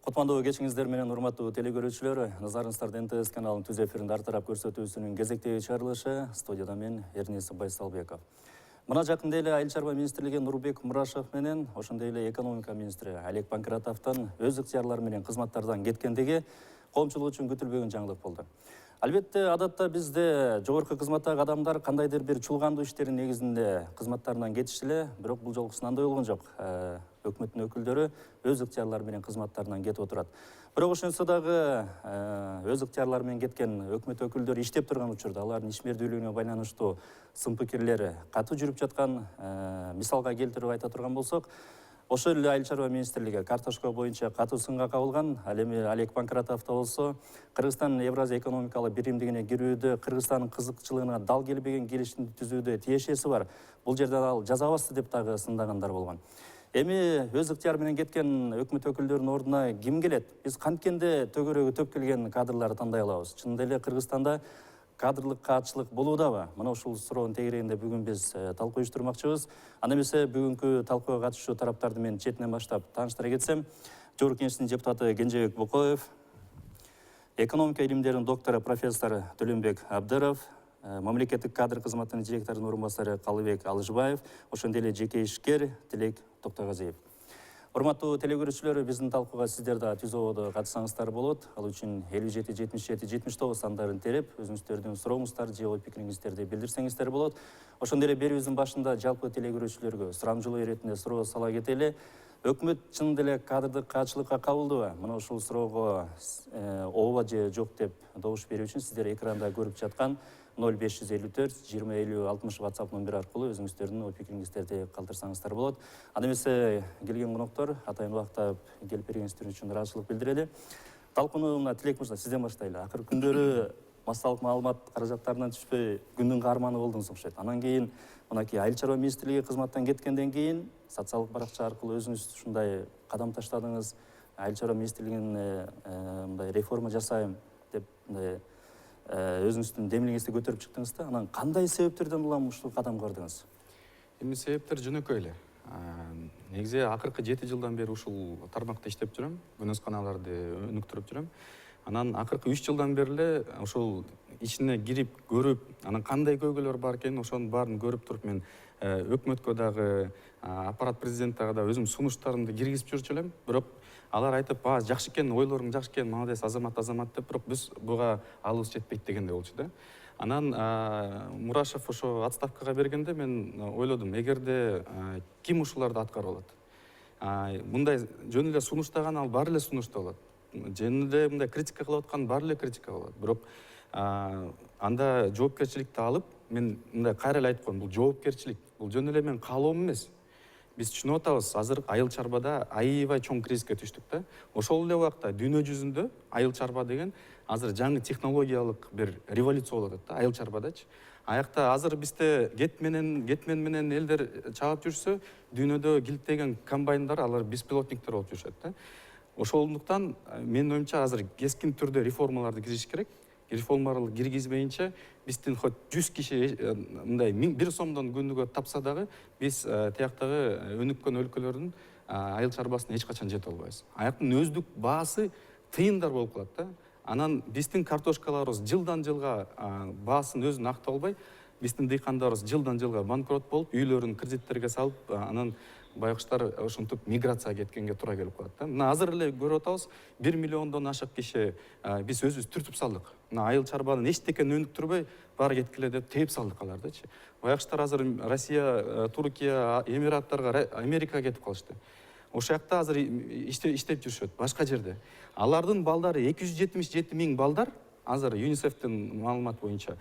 Кутмандуу кечиңиздер менен урматтуу телекөрүүчүлөр, назарыңыздарда НТС каналынын түз эфиринде ар тарап көрсөтүүсүнүн кезектеги чыгарылышы, студияда мен Эрнис Байсалбеков. Мына жакында эле Айыл чарба министрлиги Нурбек Мурашев менен, ошондой эле экономика министри Олег Панкратовдон өз ыктыярлары менен кызматтардан кеткендиги коомчулук үчүн күтүлбөгөн жаңылык болду. Албетте, адатта бизде жогорку кызматтагы адамдар кандайдыр бир чулгандуу иштердин негизинде кызматтарынан кетишти эле, бирок бул жолгусу андай болгон жок. Өкмөттүн өкүлдөрү өз ыктыярлары менен кызматтарынан кетип отурат. Бирок ошентсе дагы өз ыктыярлары менен кеткен өкмөт өкүлдөрү иштеп турган учурда алардын ишмердүүлүгүнө байланыштуу сын пикирлери катуу жүрүп жаткан мисалга келтирип айта турган болсок, ошол эле Айыл чарба министрлиги картошка боюнча катуу сынга кабылган. Ал эми Олег Панкратов да болсо, Кыргызстан Евразия экономикалык биримдигине кирүүдө Кыргызстандын кызыкчылыгына дал келбеген келишимди түзүүдө тиешеси бар. Бул жерде ал жазабасты деп дагы сындагандар болгон. Эми өз ыктыяры менен кеткен өкмөт өкүлдөрүнүн ордуна ким келет? Биз канткенде төгөрөгү төп келген кадрларды тандай алабыз. Чынында эле Кыргызстанда кадрлык каатчылык болуудабы? Мына ушул суроонун тегерегинде бүгүн биз талкуу уюштурмакчыбыз. Анда эмесе бүгүнкү талкууга катышуучу тараптарды мен четинен баштап тааныштыра кетсем, Жогорку Кеңештин депутаты Кенжебек Бокоев, экономика илимдеринин доктору профессор Төлөнбек Абдыров, мамлекеттик кадр кызматынын директорунун орун басары Калыбек Алышбаев, ошондой эле жеке ишкер Тилек Токтогазиев. Урматтуу телекөрүүчүлөр, биздин талкууга сиздер да түз ободо катышсаңыздар болот. Ал үчүн 57 77 79 сандарын терип, өзүңүздөрдүн сурооңуздарды же ой пикириңиздерди билдирсеңиздер болот. Ошондой эле берүүбүздүн башында жалпы телекөрүүчүлөргө сурамжылоо иретинде суроо сала кетели. Өкмөт чынында эле кадрдык каатчылыкка кабылдыбы? Мына ушул суроого ооба же жок деп добуш берүү үчүн сиздер экранда көрүп жаткан 0554 2050 60 WhatsApp номер аркылуу өзүңүздөрдүн ой пикириңиздерди калтырсаңыздар болот. Анда эмесе келген коноктор, атайын убакта келип бергениңиздер үчүн ыраазычылык билдирели. Талкууну мына Тилек мырза сизден баштайлы. Акыркы күндөрү массалык маалымат каражаттарынан түшпөй күндүн каарманы болдуңуз окшойт. Анан кийин мынакей Айыл чарба министрлиги кызматтан кеткенден кийин социалдык баракча аркылуу өзүңүз ушундай кадам таштадыңыз. Айыл чарба министрлигине мындай реформа жасайм деп мындай өзүңүздүн демилиңизди көтөрүп чыктыңыз да. Анан кандай себептерден улам ушул кадам кырдыңыз? Эми себептер жөнөкөй эле. Негизи акыркы 7 жылдан бери ушул тармакта иштеп жүрөм, күнөсканаларды өнүктүрүп жүрөм. Анан акыркы 3 жылдан бери эле ушул ичине кирип көрүп, анан кандай көйгөйлөр бар экенин ошонун баарын көрүп туруп мен өкмөткө дагы, аппарат президентке да өзүм сунуштарымды киргизип жүрчү элем. Бирок алар айтып, жакшы экен, ойлоруң жакшы экен, молодец, азамат деп, бирок биз буга алыбыз жетпейт дегендей болчу да. Анан Мурашев ошо отставкага бергенде мен ойлодум, эгерде ким ушуларды аткарып алат? Мындай жөн эле сунуштаган ал баары эле сунушта болот. Жөн эле мындай критика кылып аткан баары эле критика болот. Бирок анда жоопкерчиликти алып, мен мындай кайра эле айтып коем, бул жоопкерчилик, бул жөн эле мен каалоом эмес. Биз түшүнүп атабыз, азыр айыл чарбада аябай чоң кризиске түштүк да. Ошол эле убакта дүйнө жүзүндө айыл чарба деген азыр жаңы технологиялык бир революция болуп атат да, айыл чарбадачы. Аякта азыр бизде кетмен менен элдер чабып жүрсө, дүйнөдө килттеген комбайндар, алар беспилотниктер болуп жүрүшөт да. Ошондуктан менин оюмча азыр кескин түрдө реформаларды киргизиш керек. Реформаларды киргизбейинче биздин хоть 100 киши мындай 1000 сомдон күнүгө тапса дагы биз тияктагы өнүккөн өлкөлөрдүн айыл чарбасына эч качан жете албайбыз. Аяктын өздүк баасы тыйындар болуп калат да. Анан биздин картошкаларыбыз жылдан жылга баасын өзүн актай албай, биздин дыйкандарыбыз жылдан жылга банкрот болуп, үйлөрүн кредиттерге салып, анан байкуштар ошентип миграцияга кеткенге туура келип калат да. Мына азыр эле көрүп атабыз, 1 миллиондон ашык киши биз өзүбүз түртүп салдык. Мына айыл чарбанын эчтекени өнүктүрбөй баары кеткиле деп тээп салдык алардычы. Байкуштар азыр Россия, Туркия, Эмираттарга, Америкага кетип калышты. Ошол жакта азыр иштеп жүрүшөт, башка жерде. Алардын балдары 277 000 балдар, азыр ЮНИСЕФтин маалыматы боюнча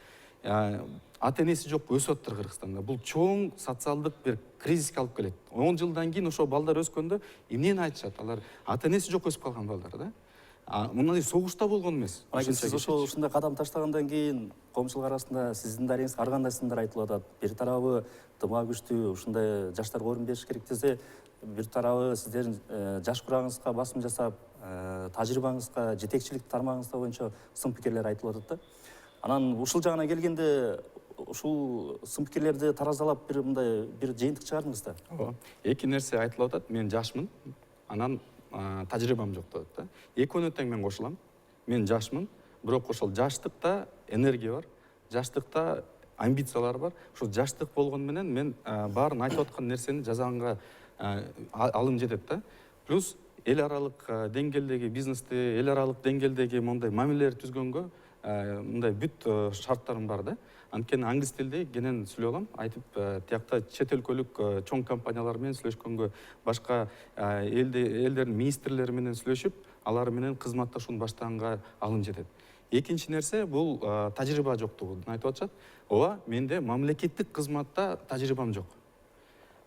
ата-энеси жок өсүп атат Кыргызстанда. Бул чоң социалдык бир кризиске алып келет. 10 жылдан кийин ошо балдар өскөндө эмнени айтышат? Алар ата-энеси жок өсүп калган балдар да. Мындай согушта болгон эмес. Сиз ушундай кадам таштагандан кийин коомчулук арасында сиздин дарегиңизге ар кандай сындар айтылып атат. Бир тарабы тыма күчтүү, ушундай жаштарга орун бериш керек десе, бир тарабы сиздердин жаш курагыңызга басым жасап, тажрыйбаңызга, жетекчилик тармагыңызда боюнча сын пикирлер айтылып атат да. Анан ушул жагына келгенде ушул сын пикирлерди таразалап бир мындай бир жыйынтык чыгардыңыз да. Эки нерсе айтылып атат. Мен жашмын. Анан тажрыйбам жок деп атат да. Экөөнө тең мен кошулам. Мен жашмын, бирок ошол жаштыкта энергия бар, жаштыкта амбициялар бар. Ошол жаштык болгону менен мен баарын айтып аткан нерсени жазганга алым жетет да. Плюс эл аралык деңгээлдеги бизнести, эл аралык деңгээлдеги мондай мамилелерди түзгөнгө мындай бүт шарттарым бар да. Анткени англис тилде кенен сүйлөй алам, айтып тиякта чет өлкөлүк чоң компаниялар менен сүйлөшкөнгө, башка элдердин министрлери менен сүйлөшүп, алар менен кызматташууну баштаганга алым жетет. Экинчи нерсе бул тажрыйба жоктугун айтып атышат. Ооба, менде мамлекеттик кызматта тажрыйбам жок.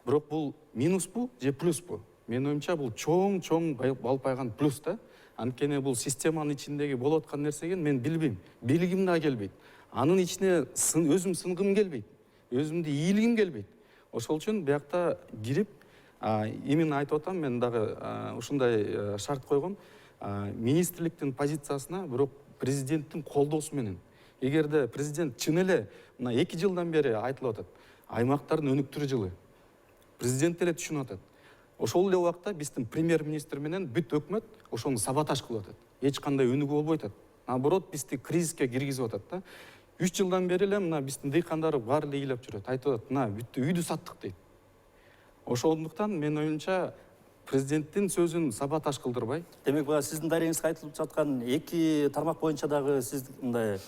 Бирок бул минуспу же плюспу? Менин оюмча бул чоң алып байган плюс да. Анткени бул системанын ичиндеги болуп аткан нерсеге мен билбейм, билгим да келбейт. Анын ичине өзүм сынгым келбейт, өзүмдү ийилгим келбейт. Ошол үчүн биякта кирип, именно айтып атам, мен дагы ушундай шарт койгом, министрликтин позициясына бирок президенттин колдоосу менен. Эгерде президент чын эле мына 2 жылдан бери айтылып атат, аймактардын өнүктүрүү жылы. Президент эле түшүнүп атат. Ошол эле убакта биздин премьер-министр менен бүт өкмөт ошону саботаж кылып атат. Эч кандай өнүгүү болбой атат. Наоборот, бизди кризиске киргизип атат да. 3 жылдан бери эле мына биздин дыйкандар баары эле ыйлап жүрөт. Айтып атат, мына бүттү үйдү саттык дейт. Ошондуктан менин оюмча президенттин сөзүн саботаж кылдырбай. Демек, баягы сиздин дарегиңизге айтылып жаткан 2 тармак боюнча дагы сиз мындай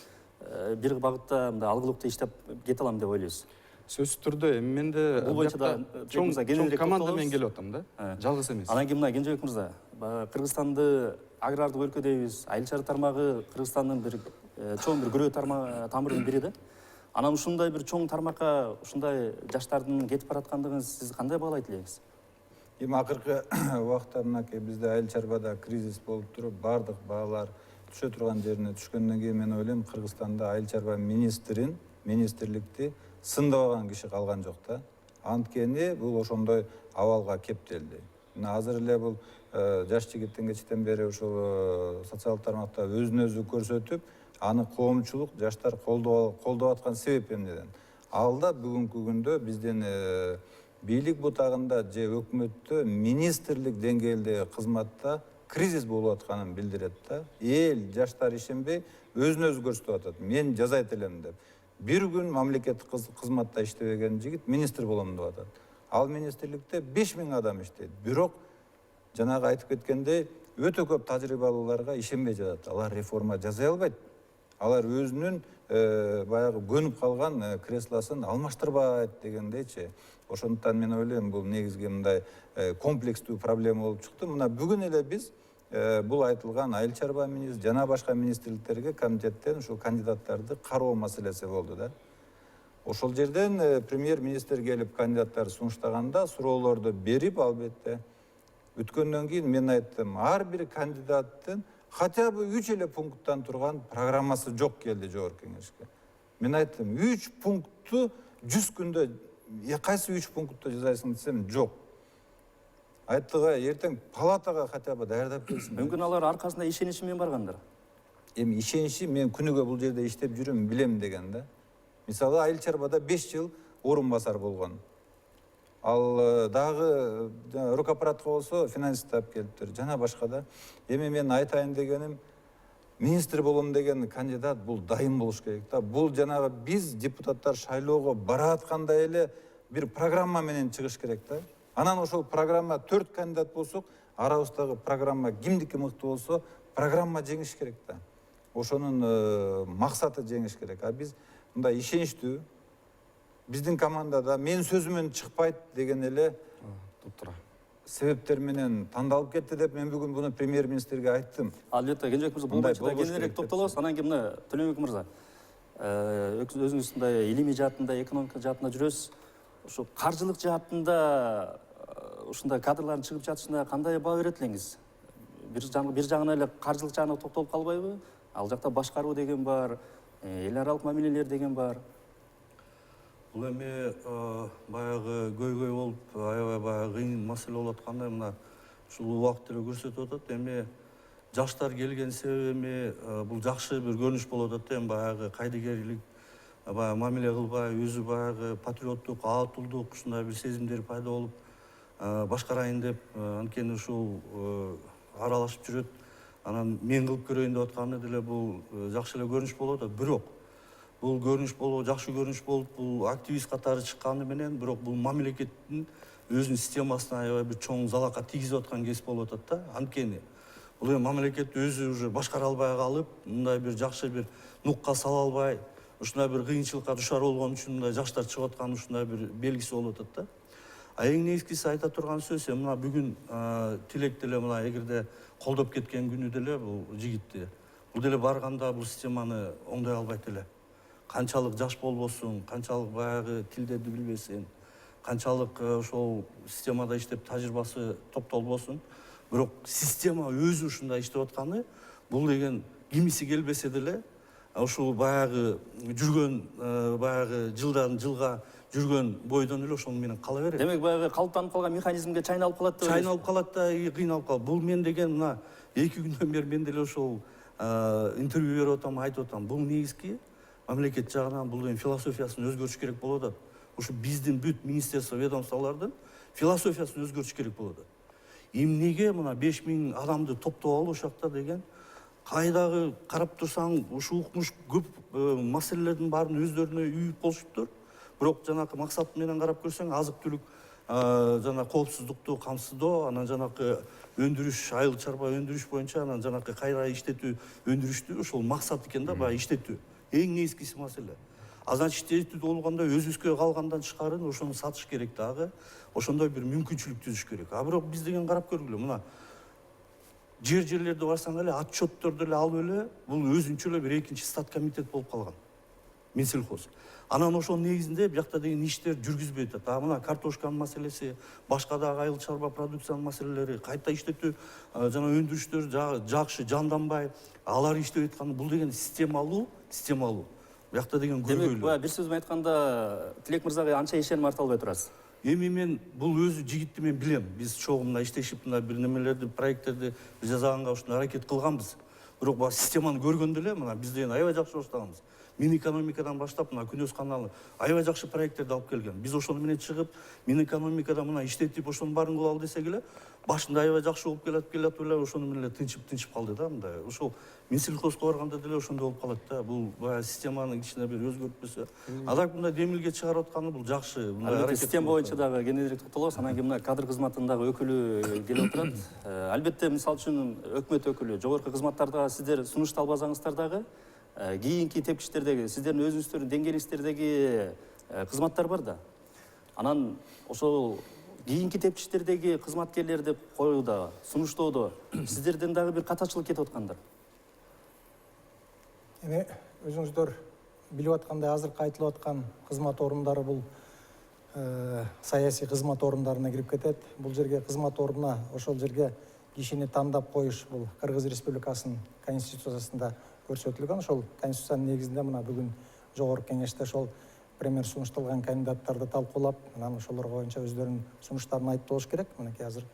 бир багытта мындай алгылыктуу иштеп кете алам деп ойлойсуз. Сөзсүз түрдө эми менде Бул боюнча да чоң команда менен келип атам да. Жалгыз эмес. Анан кийин мына Кенжебек мырза, Кыргызстанды агрардык өлкө дейбиз. Айыл чар тармагы Кыргызстандын бир чоң бир күрөө тамырынын бири да. Анан ушундай бир чоң тармакка ушундай жаштардын кетип бараткандыгын сиз кандай баалайт элеңиз? Эми акыркы убакта мынакей бизде айыл чарбада кризис болуп туруп, баардык баалар түшө турган жерине түшкөндөн кийин мен ойлойм, Кыргызстанда айыл чарба министрликти сындабаган киши калган жок да. Анткени бул ошондой абалга кептелди. Мына азыр эле бул жаш жигиттин кечтен бери ушул социалдык тармакта өзүн өзү көрсөтүп, аны коомчулук, жаштар колдоп аткан себеп эмнеден? Ал да бүгүнкү күндө биздин бийлик бутагында же өкмөттө министрлик деңгээлдеги кызматта кризис болуп атканын билдирет да. Эл, жаштар ишенбей өзүн өзү көрсөтүп атат. Мен жазайт элем деп. Бир күн мамлекеттик кызматта иштебеген жигит министр болом деп атат. Ал министрликте 5000 адам иштейт. Бирок жанагы айтып кеткендей, өтө көп тажрыйбалууларга ишенбей жатат. Алар реформа жасай албайт. Алар өзүнүн баягы көнүп калган креслосын алмаштырбайт дегендейчи. Ошондуктан мен ойлойм, бул негизги мындай комплекстүү проблема болуп чыкты. Мына бүгүн эле биз бул айтылган айыл чарба министр жана башка министрликтерге комитеттен ушул кандидаттарды кароо маселеси болду да. Ошол жерден премьер-министр келип кандидаттарды сунуштаганда суроолорду берип, албетте өткөндөн кийин мен айттым, ар бир кандидаттын хотя бы 3 эле пункттан турган программасы жок келди жогорку кеңешке. Мен айттым, 3 пунктту 100 күндө кайсы 3 пунктты жасайсың десем, жок. Айттыга эртең палатага хотя бы даярдап келсин. Мүмкүн алар аркасында ишеничи менен баргандар. Эми ишеничи мен күнүгө бул жерде иштеп жүрөм, билем деген да. Мисалы айыл чарбада 5 жыл орун басар болгон. Ал дагы рукапаратка болсо финансист алып келиптир, жана башка да. Эми мен айтайын дегеним, министр болом деген кандидат бул дайым болуш керек да. Бул жанагы биз депутаттар шайлоого бараткандай эле бир программа менен чыгыш керек да. Анан ошол программа 4 кандидат болсок, арабыздагы программа кимдики мыкты болсо, программа жеңиш керек да. Ошонун максаты жеңиш керек. А биз мындай ишеничтүү, биздин командада мен сөзүмөн чыкпайт деген эле себептер менен тандалып кетти деп мен бүгүн буну премьер-министрге айттым. Албетте, Кенжебек мырза, бул боюнча кененирээк токтолобуз. Анан кийин мына Төлөбек мырза, өзүңүз мындай илимий жаатында, экономика жаатында жүрөсүз. Ушу каржылык жаатында ушундай кадрлардын чыгып жатышына кандай баа берет элеңиз? Бир жагынан эле каржылык жагына токтолуп калбайбы? Ал жакта башкаруу деген бар, эл аралык мамилелер деген бар. Бул эми баягы көйгөй болуп, аябай баягы кыйын маселе болуп аткандай мына ушул убакыт эле көрсөтүп атат. Эми жаштар келген себеби бул жакшы бир көрүнүш болуп атат. Эми баягы кайдыгерлик, баягы мамиле кылбай, өзү баягы патриоттук, аатулдук ушундай бир сезимдер пайда болуп, башкарайын деп анткени ушул аралашып жүрөт. Анан мен кылып көрөйүн деп атканы деле бул жакшы эле көрүнүш болуп атат. Бирок бул көрүнүш болуп, жакшы көрүнүш болуп, бул активист катары чыкканы менен, бирок бул мамлекеттин өзүнүн системасына аябай бир чоң залака тийгизип аткан кез болуп атат да. Анткени бул эми мамлекет өзү уже башкара албай калып, мындай бир жакшы бир нукка сала албай, ушундай бир кыйынчылыкка душар болгон үчүн мындай жаштар чыгып аткан ушундай бир белгиси болуп атат да. А эң негизгиси айта турган сөз, мына бүгүн Тилек деле мына эгерде колдоп кеткен күнү деле бул жигитти. Бул деле барганда бул системаны оңдой албайт эле. Канчалык жаш болбосун, канчалык баягы тилдерди билбесин, канчалык ошол системада иштеп тажрыйбасы топтолбосун, бирок система өзү ушундай иштеп атканы, бул деген кимиси келбесе деле ушул баягы жүргөн баягы жылдан жылга жүргөн бойдон эле ошону менен кала берет. Демек баягы калыптанып калган механизмге чайналып калат деп ойлойсуз? Чайналып калат да, кыйналып калат. Бул мен деген мына 2 күндөн бери мен деле ошол интервью берип атам, айтып атам. Бул негизги мамлекет жагынан бул философиясын өзгөртүш керек болуп атат. Ушу биздин бүт министерство, ведомстволордун философиясын өзгөртүш керек болуп атат. Эмнеге мына 5000 адамды топтоп алып ошол жакта деген кайдагы карап турсаң ушу укмуш көп маселелердин баарын өздөрүнө үйүп болушуптур. Бирок жанакы максат менен карап көрсөң, азык-түлүк жана коопсуздукту камсыздоо, анан жанакы өндүрүш, айыл чарба өндүрүш боюнча, анан жанакы кайра иштетүү өндүрүштү ошол максат экен да, баягы иштетүү. Эң негизгиси маселе. Значит, иштетүү болгондо өзүбүзгө калгандан тышкары ошону сатыш керек дагы. Ошондой бир мүмкүнчүлүк түзүш керек. А бирок биз деген карап көргүлө, мына жерлерде барсаң эле отчетторду эле алып эле, бул өзүнчө эле бир экинчи стат комитет болуп калган. Минсельхоз. Анан ошонун негизинде биякта деген иштер жүргүзбөй атат. А мына картошканын маселеси, башка дагы айыл чарба продукциянын маселелери, кайта иштетүү жана өндүрүштөр жакшы жанданбай, алар иштеп атканы, бул деген системалуу. Биякта деген көргөйлүү. Демек, бир сөз менен айтканда, Тилек мырзага анча ишеним арта албай турасыз. Эми мен бул өзү жигитти мен билем. Биз чогуу мына иштешип, мына бир немелерди, проекттерди жасаганга ушуну аракет кылганбыз. Бирок бул системаны көргөндө эле мына биз деген аябай жакшы баштаганбыз. Минэкономикадан баштап мына Күнөз каналы аябай жакшы проекттерди алып келген. Биз ошону менен чыгып, Минэкономикада мына иштетип, ошонун баарын кылалы десек эле, башында аябай жакшы болуп келатып эле ошону менен эле тынчып калды да, мындай. Ошол Минсельхозго барганда деле ошондой болуп калат да. Бул баягы системанын ичине бир өзгөртпөсө, адак мындай демилге чыгарып атканы бул жакшы. Албетте система боюнча дагы кененирээк токтолобуз. Анан кийин мына кадр кызматындагы өкүлү келип отурат. Албетте, мисалы үчүн өкмөт өкүлү, жогорку кызматтарда сиздер сунуш албасаңыздар дагы, кийинки тепкичтердеги, сиздердин өзүңүздөрдүн деңгээлиңиздердеги кызматтар бар да. Анан ошол кийинки тепкичтердеги кызматкерлер деп коюуда, сунуштоодо сиздерден дагы бир катачылык кетип аткандар. Эми өзүңүздөр билип аткандай, азыркы айтылып аткан кызмат орундары бул саясий кызмат орундарына кирип кетет. Бул жерге кызмат ордуна, ошол жерге кишини тандап коюш бул Кыргыз Республикасынын конституциясында көрсөтүлгөн. Ошол конституциянын негизинде мына бүгүн жогорку кеңеште ошол премьер сунушталган кандидаттарды талкуулап, анан ошолор боюнча өздөрүнүн сунуштарын айтып болуш керек. Мынакей азыр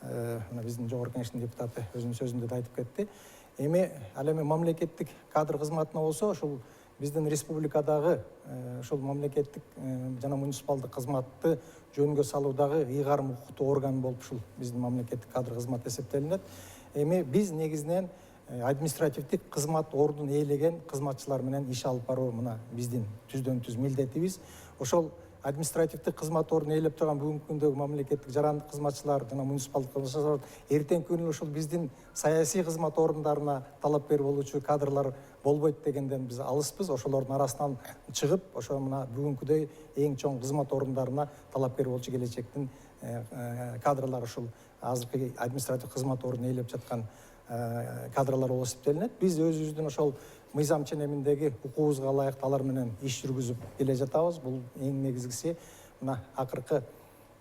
мына биздин жогорку кеңештин депутаты өзүнүн сөзүндө да айтып кетти. Эми ал эми мамлекеттик кадр кызматына болсо, ошол биздин республикадагы ошол мамлекеттик жана муниципалдык кызматты жөнгө салуудагы ыйгарым укуктуу орган болуп ушул биздин мамлекеттик кадр кызмат эсептелинет. Эми биз негизинен административдик кызмат ордун ээлеген кызматчылар менен иш алып баруу мына биздин түздөн түз милдетибиз. Ошол административдик кызмат ордун ээлеп турган бүгүнкү күндөгү мамлекеттик жарандык кызматчылар жана муниципалдык кызматчылар эртеңки күнү ушул биздин саясий кызмат орундарына талапкер болуучу кадрлар болбойт дегенден биз алыспыз. Ошолордун арасынан чыгып, ошо мына бүгүнкүдөй эң чоң кызмат орундарына талапкер болчу келечектин кадрлар ушул азыркы административдик кызмат ордун ээлеп жаткан кадрлар болуп эсептелинет. Биз өзүбүздүн ошол мыйзам ченеминдеги укугубузга ылайык алар менен иш жүргүзүп келе жатабыз. Бул эң негизгиси мына акыркы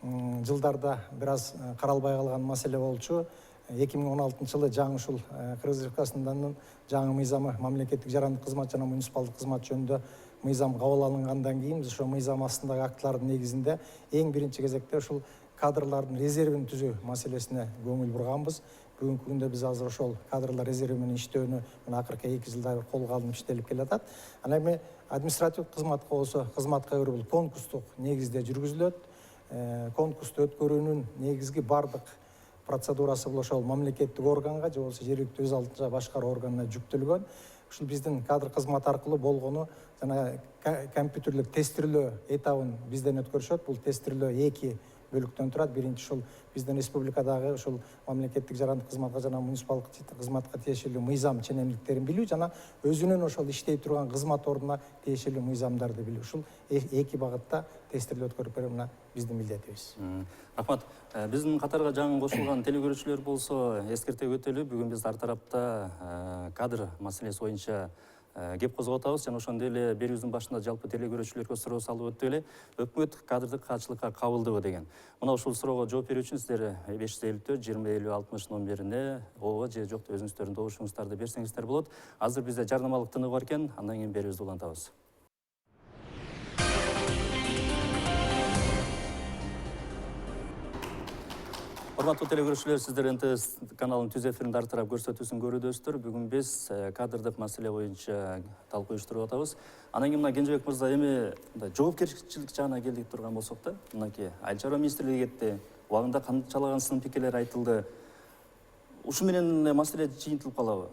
жылдарда бир аз каралбай калган маселе болчу. 2016-жылы жаңы ушул Кыргыз Республикасынын жаңы мыйзамы, мамлекеттик жарандык кызмат жана муниципалдык кызмат жөнүндө мыйзам кабыл алынгандан кийин биз ошол мыйзам астындагы актылардын негизинде эң биринчи кезекте ушул кадрлардын резервин түзүү маселесине көңүл бурганбыз. Бүгүнкү күндө биз азыр ошол кадрлар резерви менен иштөөнү мына акыркы 2 жылда колго алынып иштелип келатат. Анан эми административдик кызматка болсо, кызматка бул конкурстук негизде жүргүзүлөт. конкурсту өткөрүүнүн негизги бардык процедурасы бул ошол мамлекеттик органга же болбосо жергиликтүү өз алдынча башкаруу органына жүктөлгөн. Ушул биздин кадр кызматы аркылуу болгону жана компьютерлик тестирлөө этабын бизден өткөрүшөт. Бул тестирлөө 2 бөлүктөн турат. Биринчи ушул биздин республикадагы ушул мамлекеттик жарандык кызматка жана муниципалдык кызматка тиешелүү мыйзам ченемдиктерин билүү жана өзүнүн ошол иштей турган кызмат ордуна тиешелүү мыйзамдарды билүү. Ушул 2 багытта тестирлөө өткөрүп берүү мына биздин милдетибиз. Рахмат. Биздин катарга жаңы кошулган телекөрүүчүлөр болсо эскерте өтөлүп, бүгүн биз ар тарапта кадр маселеси боюнча кеп козгоп атабыз жана ошондой эле берүүбүздүн башында жалпы телекөрүүчүлөргө суроо салып өттүк эле. Өкмөт кадрдык катчылыкка кабылдыбы деген. Мына ушул суроого жооп берүү үчүн сиздер 554 20 50 60 номерине ооба же жок деп өзүңүздөрдүн добушуңуздарды берсеңиздер болот. Азыр бизде жарнамалык тыныгы бар экен, андан кийин берүүбүздү улантабыз. Урматтуу телекөрүүчүлөр, сиздер НТС каналынын түз эфиринде ар тарап көрсөтүүсүн көрүүдөсүздөр. Бүгүн биз кадрдык маселе боюнча талкуу уюштуруп атабыз. Анан кийин мына Кенжебек мырза эми жоопкерчилик жагына келдик турган болсок да, мынакей Айыл чарба министрлиги кетти. Убагында канчалаган сын пикирлер айтылды. Ушу менен маселе жыйынтылып калабы?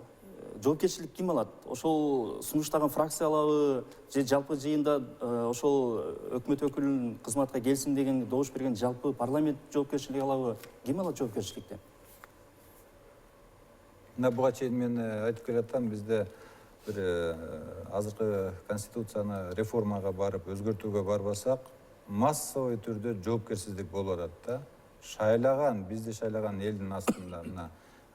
Жоопкерчилик ким алат? Ошол сунуштаган фракция алабы же жалпы жыйында ошол өкмөт өкүлүнүн кызматка келсин деген добуш берген жалпы парламент жоопкерчилик алабы? Ким алат жоопкерчиликти? Мына буга чейин мен айтып келатам, бизде бир азыркы конституцияны реформага барып өзгөртүүгө барбасак, массовый түрдө жоопкерсиздик болуп атат да. Шайлаган, бизди шайлаган элдин астында мына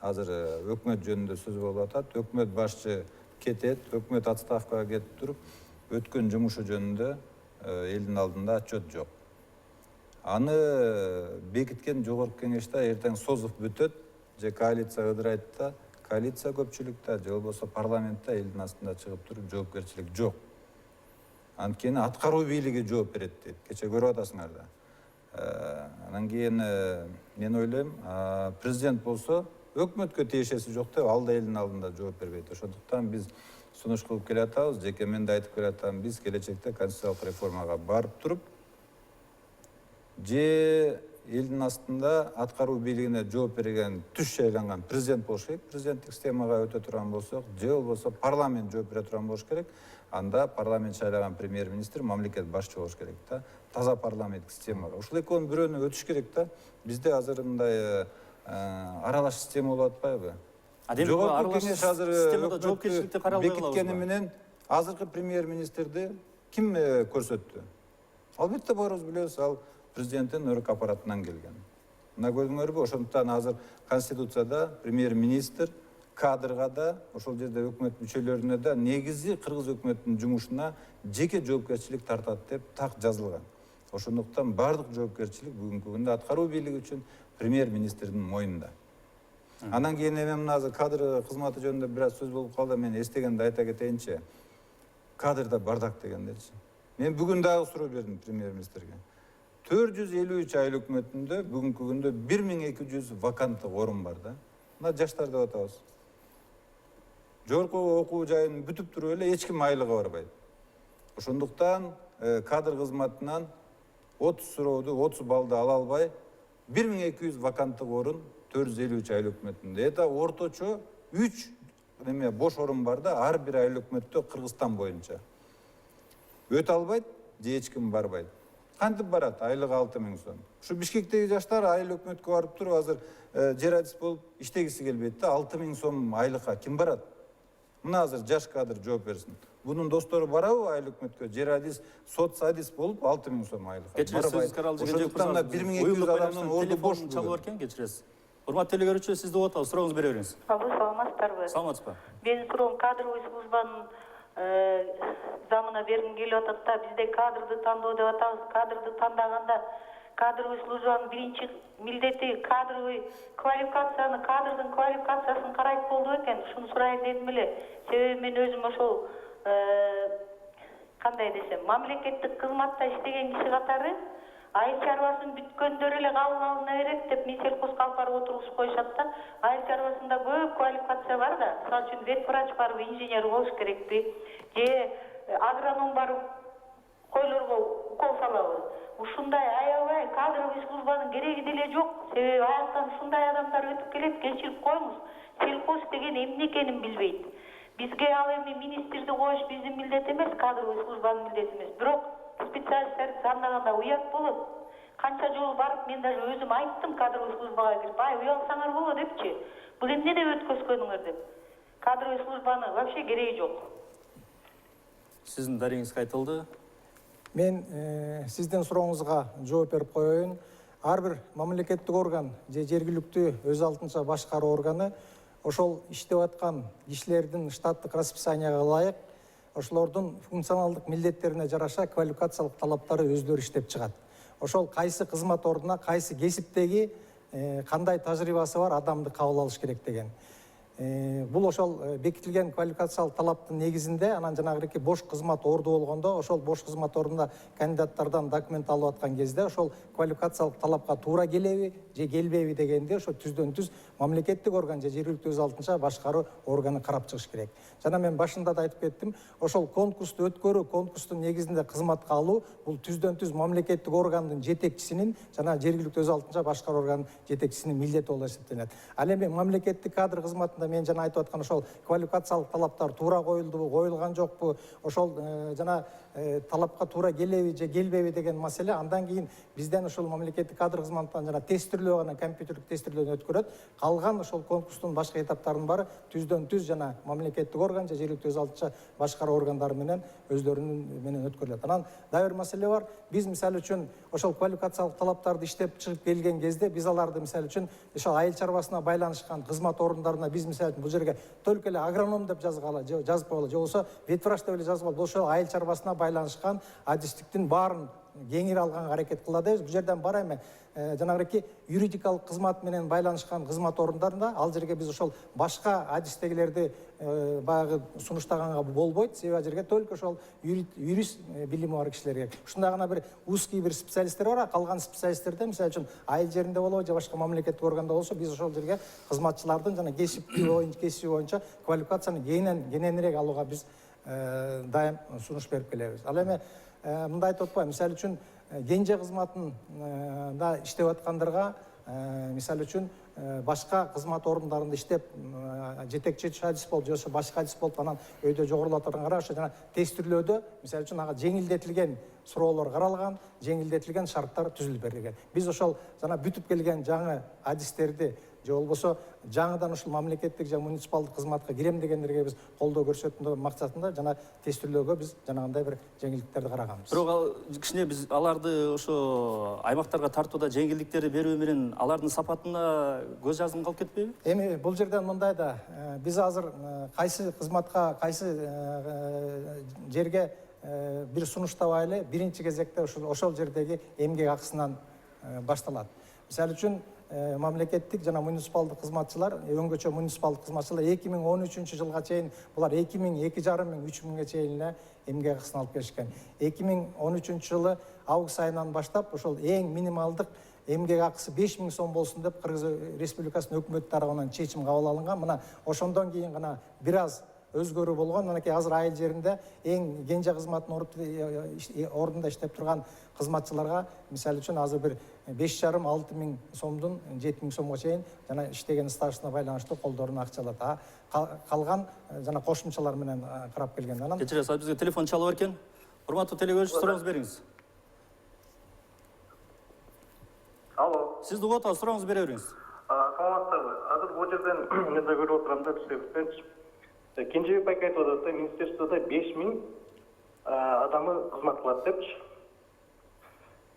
азыр өкмөт жөнүндө сөз болуп атат. Өкмөт башчы кетет, өкмөт отставкага кетип туруп, өткөн жумушу жөнүндө элдин алдында отчет жок. Аны бекиткен жогорку кеңеште эртең созуп бүтөт, же коалиция ыдырайт да, коалиция көпчүлүктө же болбосо парламентте элдин астында чыгып туруп жоопкерчилик жок. Анткени аткаруу бийлиги жооп берет дейт. Кече көрүп атасыңар да. Анан кийин мен ойлойм, президент болсо өкмөткө тиешеси жок деп ал да элдин алдында жооп бербейт. Ошондуктан биз сунуш кылып келатабыз, жеке мен да айтып келатам, биз келечекте конституциялык реформага барып туруп, же элдин астында аткаруу бийлигине жооп берген түз шайланган президент болуш керек, президенттик системага өтө турган болсок, же болбосо парламент жооп бере турган болуш керек. Анда парламент шайлаган премьер-министр мамлекет башчы болуш керек да. Таза парламенттик системага. Ушул экөөнүн бирөөнү өтүш керек да. Бизде азыр мындай аралаш система болуп атпайбы? Жогорку кеңеш азыр системада жоопкерчиликти каралбай калабызбы? бекиткени менен азыркы премьер-министрди ким көрсөттү? Албетте баарыбыз билебиз, ал президенттин өрүк аппаратынан келген. Мына көрдүңөрбү? Ошондуктан азыр конституцияда премьер-министр кадрга да, ошол жерде өкмөт мүчөлөрүнө да негизи кыргыз өкмөтүнүн жумушуна жеке жоопкерчилик тартат деп так жазылган. Ошондуктан бардык жоопкерчилик бүгүнкү күндө аткаруу бийлиги үчүн премьер-министрдин мойнунда. Анан кийин эми мына азыр кадр кызматы жөнүндө бир аз сөз болуп калды, мен эстегенди айта кетейинчи. Кадрда бардак дегендерчи. Мен бүгүн дагы суроо бердим премьер-министрге. 453 айыл өкмөтүндө бүгүнкү күндө 1200 ваканттык орун бар да. Мына жаштар деп атабыз. Жогорку окуу жайын бүтүп туруп эле эч ким айлыга барбайт. Ошондуктан кадр кызматынан 30 сурооду, 30 баллды ала албай 1200 ваканттык орун 453 айыл өкмөтүндө. Это орточо 3 бош орун бар да, ар бир айыл өкмөттө Кыргызстан боюнча. Өтө албайт, же эч ким барбайт. Кантип барат? Айлыгы 6000 сом. Ушу Бишкектеги жаштар айыл өкмөткө барып туруп азыр жер адис болуп иштегиси келбейт да, 6000 сом айлыкка ким барат? Мына азыр жаш кадр жооп берсин. Бунун достору барабы айыл өкмөткө? Жер адис, соц адис болуп 6000 сом айлыкка. Ошондуктан 1200 адамдын орду бош чалып бар экен, кечиресиз. Урматтуу телекөрүүчүлөр, сизди угуп атабыз. Сурооңузду бере бериңиз. Алло, саламатсыздарбы? Саламатсызбы? Менин суроом кадровый службанын замына бергим келип атат да, бизде кадрды тандоо деп атабыз. Кадрды тандаганда кадровый службанын биринчи милдети кадровый квалификацияны, кадрдын квалификациясын карайт болду экен. Ушуну сурайын дедим эле. Себеби мен өзүм ошол кандай десем, мамлекеттик кызматта иштеген киши катары айыл чарбасын бүткөндөр эле кабыл алына берет деп мисселхозго алып барып отургузуп коюшат да. Айыл чарбасында көп квалификация бар да. Мисалы үчүн ветврач барбы, инженер болуш керекпи? Же агроном барып койлорго укол салабы? Ушундай аябай ушундай кадровый службанын кереги деле жок. Себеби алыстан ушундай адамдар өтүп келет, кечирип коюңуз. Селхоз деген эмне экенин билбейт. Бизге ал эми министрди коюш биздин милдет эмес, кадровый службанын милдети эмес. Бирок специалисттерди тандаганда уят болот. Канча жолу барып, мен даже өзүм айттым кадровый службага кирип, уялсаңар болот депчи. Бул эмне деп өткөзгөнүңөр деп. Кадровый службаны вообще кереги жок. Сиздин дарегиңизге айтылды. Мен сиздин сурооңузга жооп берип коеюн. Ар бир мамлекеттик орган же жергиликтүү өз алдынча башкаруу органы ошол иштеп аткан кишилердин штаттык расписанияга ылайык ошолордун функционалдык милдеттерине жараша квалификациялык талаптары өздөрү иштеп чыгат. Ошол кайсы кызмат ордуна, кайсы кесиптеги кандай тажрыйбасы бар адамды кабыл алыш керек деген. Бул ошол бекитилген квалификациялык талаптын негизинде анан жанагы бош кызмат орду болгондо ошол бош кызмат ордуна кандидаттардан документ алып аткан кезде ошол квалификациялык талапка туура келеби же келбейби дегенди ошо түздөн түз мамлекеттик орган же жергиликтүү өз алдынча башкаруу органы карап чыгыш керек. Жана мен башында да айтып кеттим, ошол конкурсту өткөрүү, конкурстун негизинде кызматка алуу бул түздөн түз мамлекеттик органдын жетекчисинин жана жергиликтүү өз алдынча башкаруу органынын жетекчисинин милдети болуп эсептелет. Ал эми мамлекеттик кадр кызматында мен жана айтып аткан ошол квалификациялык талаптар туура коюлдубу, коюлган жокпу, ошол жана талапка туура келеби же келбейби деген маселе андан кийин бизден ошол мамлекеттик кадр кызматынан жана тестирлөө гана компьютерлик тестирлөөдөн өткөрөт. Калган ошол конкурстун башка этаптарынын баары түздөн түз жана мамлекеттик орган же жергиликтүү өз алдынча башкаруу органдары менен өздөрүнүн менен өткөрүлөт. Анан дагы бир маселе бар. Биз мисалы үчүн ошол квалификациялык талаптарды иштеп чыгып келген кезде биз аларды мисалы үчүн ошол айыл чарбасына байланышкан кызмат орундарына биз мисалы үчүн бул жерге только эле агроном деп жазгалы же жазып койгула же болбосо ветврач деп эле жазып алып ошол айыл чарбасына байланышкан адистиктин баарын кеңири алганга аракет кылалы. Бул жерден бара эми жанагы юридикалык кызмат менен байланышкан кызмат орундарында ал жерге биз ошол башка адистегилерди баягы сунуштаганга болбойт. Себеби ал жерге только ошол юрист билими бар кишилер керек. Ушундай гана бир узкий бир специалисттер бар, калган специалисттерде мисалы үчүн айыл жеринде болобу же башка мамлекеттик органда болсо биз ошол жерге кызматчылардын жана кесиби боюнча квалификацияны кененирээк алууга биз дайым сунуш берип келебиз. Ал эми мындай айтып атпайбы, мисалы үчүн кенже кызматында иштеп аткандарга мисалы үчүн башка кызмат орундарында иштеп жетекчи адис болуп же болбосо башка адис болуп анан өйдө жогорулатырган ошо жана тестирлөөдө мисалы үчүн ага жеңилдетилген суроолор каралган, жеңилдетилген шарттар түзүлүп берилген. Биз ошол жана бүтүп келген жаңы адистерди же болбосо жаңыдан ушул мамлекеттик же муниципалдык кызматка кирем дегендерге биз колдоо көрсөтүү максатында жана тестирлөөгө биз жанагындай бир жеңилдиктерди караганбыз. Бирок кичине биз аларды ошо аймактарга тартууда жеңилдиктерди берүү менен алардын сапатына көз жазым калып кетпейби? Эми бул жерден мындай да, биз азыр кайсы кызматка, кайсы жерге бир сунуштабайлы биринчи кезекте ошол жердеги эмгек акысынан башталат. Мисалы үчүн мамлекеттик жана муниципалдык кызматчылар, өңгөчө муниципалдык кызматчылар 2013-жылга чейин булар 2,5 мың, 3 мыңга чейин эмгек акысын алып келишкен. 2013-жылы август айынан баштап ошол эң минималдык эмгек акысы 5 мың сом болсун деп Кыргыз Республикасынын өкмөтү тарабынан чечим кабыл алынган. Мына ошондон кийин гана бир аз өзгөрүү болгон. Анан азыр айыл жеринде эң кенже кызматын ордунда иштеп турган кызматчыларга мисалы үчүн азыр бир 5,5-6 мың сомдун 7 мың сомго чейин жана иштеген стажына байланыштуу колдоруна акча алат. Калган жана кошумчалар менен карап келген. Анан Кечиресиз, бизге телефон чалып экен. Урматтуу телекөрүүчү, сурооңузду бериңиз. Алло. Сиз угуп атабыз, сурооңузду бере бериңиз. Саламатсызбы? Азыр бул жерден мен да көрүп отурам да, бизге Кенжебек байке айтып атат да, министерстводо 5 мың адамы кызмат кылат депчи.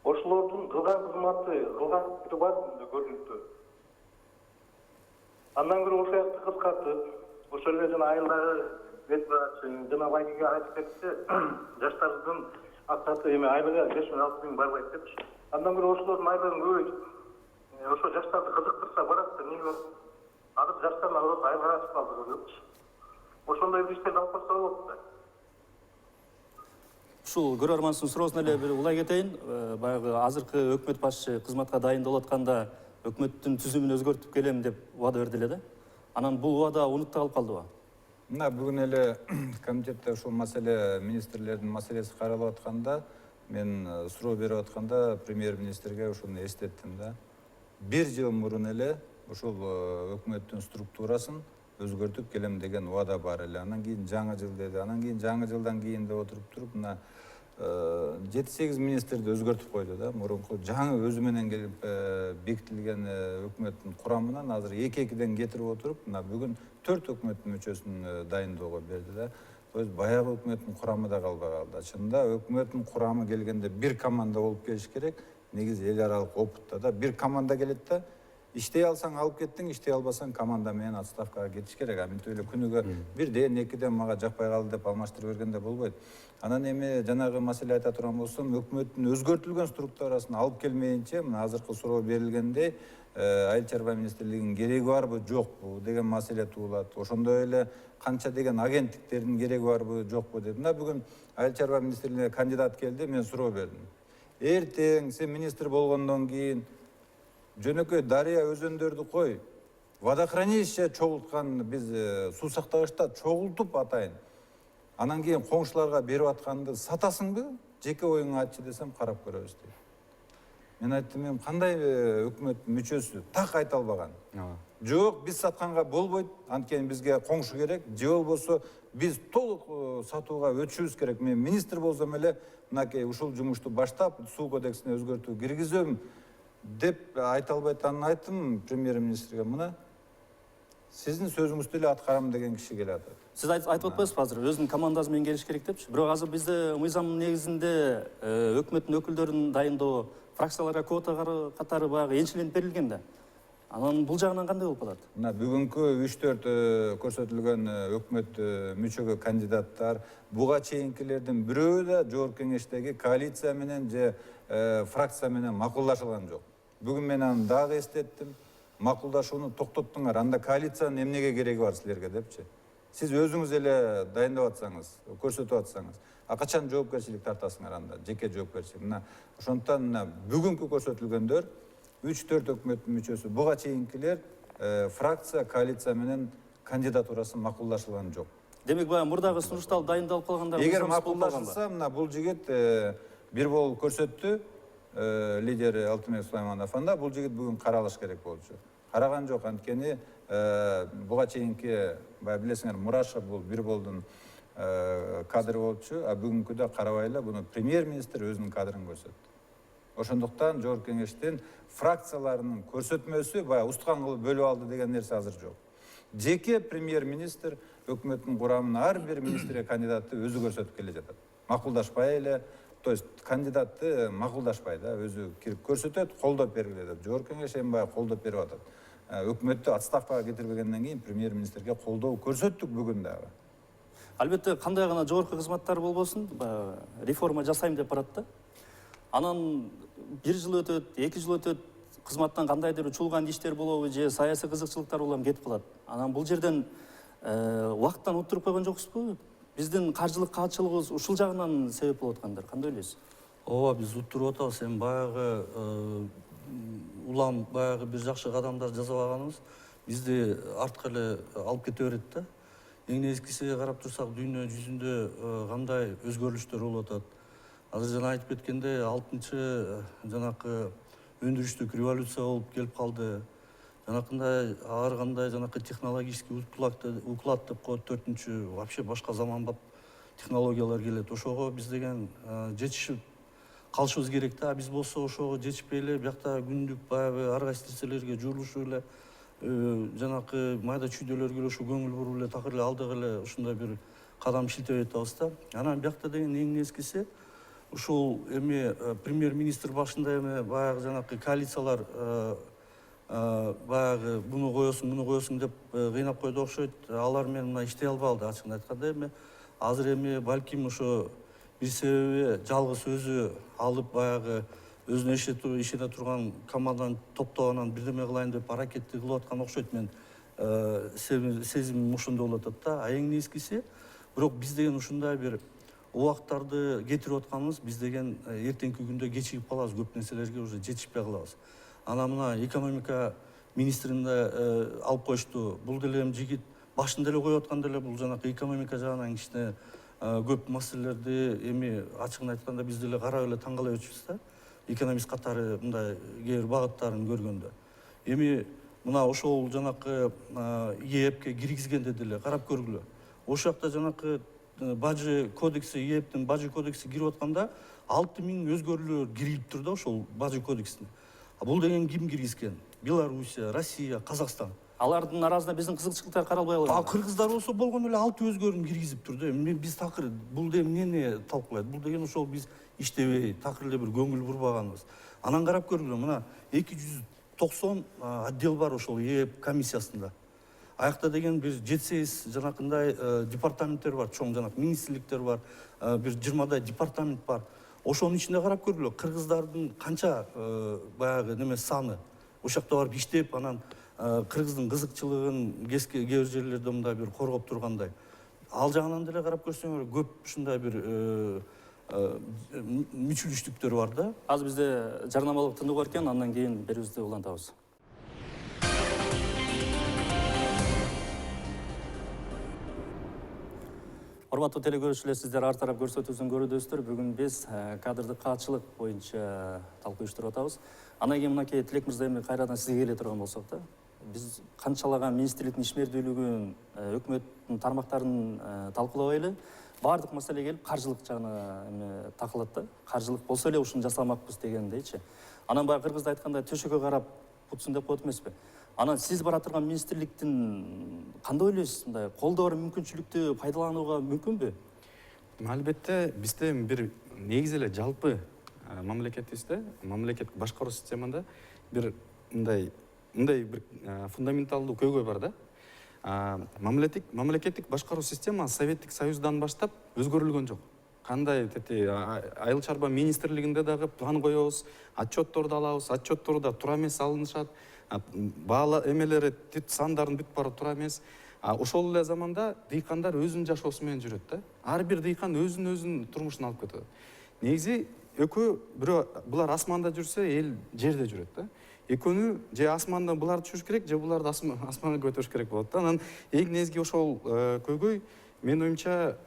Ошолордун кылган кызматы бар көрүнүктүү. Андан көрө ошол жакты кыскартып, ошол эле жана айылдагы ветврач жана байкеге айтып кетсе, жаштардын акчасы эми айлыгы 5 мың 6 мың барбайт депчи. Андан көрө ошолордун айлыгын көбөйтүп, ошо жаштарды кызыктырса барат да, эмне азыр жаштар наоборот айылга качып калды депчи. Ошондой иштерди алып барса болот да. Ушул көрөрмансынын суроосуна эле бир улай кетейин. Баягы азыркы өкмөт башчы кызматка дайындалып атканда өкмөттүн түзүмүн өзгөртүп келем деп убада берди эле да. Анан бул убада унутта калып калдыбы? Мына бүгүн эле комитетте ушул маселе министрлердин маселеси каралып атканда мен суроо берип атканда премьер-министрге ушуну эстеттим да. 1 жыл мурун эле ушул өкмөттүн структурасын өзгөртүп келем деген убада бар эле. Анан кийин жаңы жыл деди. Анан кийин жаңы жылдан кийин деп отуруп туруп мына 7-8 министрди өзгөртүп койду да. Мурунку жаңы өзү менен келип бекитилген өкмөттүн курамынан азыр 2-2ден кетирип отуруп, мына бүгүн 4 өкмөттүн мүчөсүн дайындоого берди да. То есть баягы өкмөттүн курамы да калбай калды. Чынында өкмөттүн курамы келгенде бир команда болуп келиш керек. Негизи эл аралык опытта да бир команда келет да, иштей алсаң алып кеттиң, иштей албасаң команда менен отставкага кетиш керек. Мынтип эле күнүгө 1ден 2ден мага жакпай калды деп алмаштырып бергенде болбойт. Анан эми жанагы маселе айта турган болсом, өкмөттүн өзгөртүлгөн структурасын алып келмейинче, мына азыркы суроо берилгендей, айыл чарба министрлигинин кереги барбы, жокпу деген маселе туулат. Ошондой эле канча деген агенттиктердин кереги барбы, жокпу деп. Мына бүгүн айыл чарба министрлигине кандидат келди, мен суроо бердим. Эртең сен министр болгондон кийин жөнөкөй дарыя өзөндөрдү кой, водохранилище чогулткан биз суу сактагычта чогултуп атайын. Анан кийин коңшуларга берип атканды сатасыңбы? Жеке оюңду айтчы десем, карап көрөбүз дейт. Мен айттым, мен кандай өкмөттүн мүчөсү так айта албаган. Жок, биз сатканга болбойт, анткени бизге коңшу керек, же болбосо биз толук сатууга өтүшүбүз керек. Мен министр болсом эле мынакей ушул жумушту баштап, суу кодексине өзгөртүү киргизем деп айта албайтанын айттым премьер-министрге. Мына сиздин сөзүңүздү эле аткарам деген киши келет. Сиз айтып атпайсызбы азыр өзүнүн командасы менен келиш керек депчи? Бирок азыр бизде мыйзамдын негизинде өкмөттүн өкүлдөрүн дайындоо, фракцияларга квота катары баягы энчиленип берилген да. Анан бул жагынан кандай болуп калат? Мына бүгүнкү 3-4 көрсөтүлгөн өкмөт мүчөгө кандидаттар, буга чейинкилердин бирөө да жогорку кеңештеги коалиция менен же фракция менен макулдашылган жок. Бүгүн мен аны дагы эстеттим. Макулдашууну токтоттуңар. Анда коалициянын эмнеге кереги бар силерге депчи? Сиз өзүңүз эле дайындап атсаңыз, көрсөтүп атсаңыз, качан жоопкерчилик тартасыңар анда, жеке жоопкерчилик. Мына ошондуктан мына бүгүнкү көрсөтүлгөндөр 3-4 өкмөттүн мүчөсү, буга чейинкилер фракция, коалиция менен кандидатурасын макулдашылган жок. Демек баягы мурдагы сунуштар дайындалып калгандар. Эгер макулдашылса, мына бул жигит бир болуп көрсөттү, лидери Алтынбек Сулайманов, анда бул жигит бүгүн каралыш керек болчу. Караган жок, анткени буга чейинки баягы билесиңер, Мурашев бул бир болдун кадры болчу, а бүгүнкүдө карабай эле буну премьер-министр өзүнүн кадрын көрсөттү. Ошондуктан жогорку кеңештин фракцияларынын көрсөтмөсү баягы устукан кылып бөлүп алды деген нерсе азыр жок. Жеке премьер-министр өкмөттүн курамына ар бир министрге кандидатты өзү көрсөтүп келе жатат. Макулдашпай эле, то есть кандидатты макулдашпай да, өзү кирип көрсөтөт, колдоп бергиле деп. Жогорку кеңеш эми баягы колдоп берип атат. Өкмөттү отставкага кетирбегенден кийин премьер-министрге колдоо көрсөттүк бүгүн дагы. Албетте кандай гана жогорку кызматтар болбосун, реформа жасайм деп барат да. Анан 1 жыл өтөт, 2 жыл өтөт, кызматтан кандайдыр чуулган иштер болобу же саясий кызыкчылыктар болобу кетип калат. Анан бул жерден убакыттан уттуруп койгон жоксузбу? Биздин каржылык каатчылыгыбыз ушул жагынан себеп болуп аткандыр. Кандай ойлойсуз? Ооба, биз уттуруп атабыз. Эми баягы улам баягы бир жакшы кадамдар жасап алганыбыз бизди артка эле алып кете берет да. Эң негизгиси карап турсак, дүйнө жүзүндө кандай өзгөрүлүштөр болуп атат. Азыр жана айтып кеткендей, 6-чы жанакы өндүрүштүк революция болуп келип калды. Жанакындай ар кандай жанакы технологический уклад деп коет, 4-чү вообще башка заманбап технологиялар келет. Ошого биз деген жетишип калышыбыз керек да. Биз болсо ошого жетишпей эле биякта күндүк баягы ар кайсы нерселерге журулушуп эле жанакы майда чүйдөлөргө ушу көңүл буруп эле такыр эле алдыга эле ушундай бир кадам шилтеп атабыз да. Анан биякта деген эң негизгиси ушул эми премьер-министр башында эми баягы жанакы коалициялар баягы буну коесуң деп кыйнап койду окшойт. Алар менен мына иштей албады, ачыгын айтканда. Эми азыр эми балким ошо бир себеби жалгыз өзү алып баягы өзүнө ишене турган команданы топтоп анан бирдеме кылайын деп аракетти кылып аткан окшойт. Мен сезимим ошондой болуп атат да. А эң негизгиси бирок биз деген ушундай бир убактарды кетирип атканыбыз, биз деген эртеңки күндө кечигип калабыз, көп нерселерге уже жетишпей калабыз. Анан мына экономика министрин алып коюшту. Бул деле жигит башында эле коюп атканда эле бул жанакы экономика жагынан кичине көп маселелерди эми ачыгын айтканда биз деле карап эле таң кала өтүшүбүз да, экономист катары мындай кээ бир багыттарын көргөндө. Эми мына ошол жанакы ЕЭПке киргизгенде деле карап көргүлө. Ошол жакта жанакы бажы кодекси, ЕЭПтин бажы кодекси кирип атканда 6000 өзгөрүүлөр кирилип тур да ошол бажы кодексине. Бул деген ким киргизген? Белоруссия, Россия, Казакстан. Алардын арасында биздин кызыкчылыктар каралбай калган. Кыргыздар болсо болгон эле 6 өзгөрүүнү киргизип тур да. Биз такыр бул деген эмнени талкуулайт? Бул деген ошол биз иштебей, такыр эле бир көңүл бурбаганыбыз. Анан карап көргүлө, мына 290 отдел бар ошол ЕЭП комиссиясында. Аякта деген бир 7-8 жанакындай департаменттер бар, чоң жанак министрликтер бар, бир 20дай департамент бар. Ошонун ичинде карап көргүлө, кыргыздардын канча баягы неме саны. Ошол жакта барып иштеп, анан кыргыздын кызыкчылыгын кээ бир жерлерде мындай бир коргоп тургандай. Ал жагынан деле карап көрсөңөр, көп ушундай бир мүчүлүштүктөр бар да. Азыр бизде жарнамалык тындоо бар экен, андан кийин берүүбүздү улантабыз. Урматтуу телекөрүүчүлөр, сиздер ар тарап көрсөтүүсүн көрүдөсүздөр. Бүгүн биз кадрдык каатчылык боюнча талкуу иштеп атабыз. Анан кийин мынакей Тилек мырза эми кайрадан сизге келе турган болсок да. Биз канчалаган министрликтин ишмердүүлүгүн, өкмөттүн тармактарын талкуулабай эле баардык маселе келип каржылык жагына эме такылат да. Каржылык болсо эле ушуну жасамакпыз дегендейчи. Анан баягы кыргызда айткандай төшөккө карап бутсун деп коет эмеспи? Анан сиз бара турган министрликтин кандай ойлойсуз? Мындай колдо бар мүмкүнчүлүктү пайдаланууга мүмкүнбү? Албетте, бизде бир негизи эле жалпы мамлекетибизде, мамлекеттик башкаруу системасында бир мындай бир фундаменталдуу көйгөй бар да. Мамлекеттик башкаруу системасы Советтик Союздан баштап өзгөрүлгөн жок. Кандай айыл чарба министрлигинде дагы план коебуз, отчетторду алабыз, отчеттордо туура эмес алынышат, баала эмелери сандарын бүт бары туура эмес. Ошол эле заманда дыйкандар өзүнүн жашоосу менен жүрөт да. Ар бир дыйкан өзүнүн турмушун алып кетет. Негизи экөө бирөө булар асманда жүрсө, эл жерде жүрөт да. Экөөнү же асмандан буларды түшүрүш керек, же буларды асманга көтөрүш керек болот да. Анан эң негизги ошол көйгөй, менин оюмча,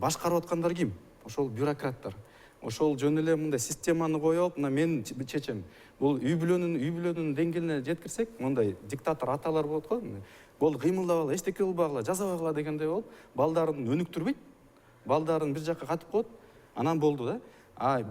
башкарып аткандар ким? Ошол бюрократтар. Ошол жөн эле мындай системаны коюп, мына мен чечем. Бул үй бүлөнүн деңгээлине жеткирсек, мындай диктатор аталар болот го. Бул кыймылдабагыла, эчтеке кылбагыла, жазабагыла дегендей болуп, балдарын өнүктүрбөйт. Балдарын бир жакка катып коет. Анан болду да.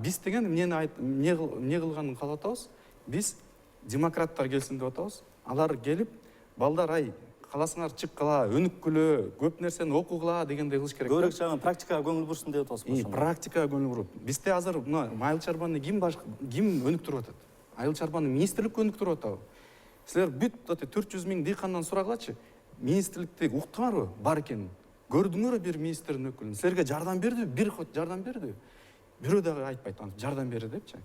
Биз деген эмне кылганын каалап атабыз? Биз демократтар келсин деп атабыз. Алар келип, балдар каласыңар чыккыла, өнүккүлө, көп нерсени окугула дегендей кылыш керек. Көбүрөөк жагын практикага көңүл бурсун деп атабыз. Практикага көңүл буруп. Бизде азыр мына айыл чарбаны ким өнүктүрүп атат? Айыл чарбаны министрлик өнүктүрүп атабы? Силер бүт 400 000 дыйкандан сурагылачы. Министрликти уктуңарбы бар экенин? Көрдүңөрбү бир министрдин өкүлүн? Силерге жардам берди, бир ход жардам берди. Бирөө дагы айтпайт, жардам берди депчи.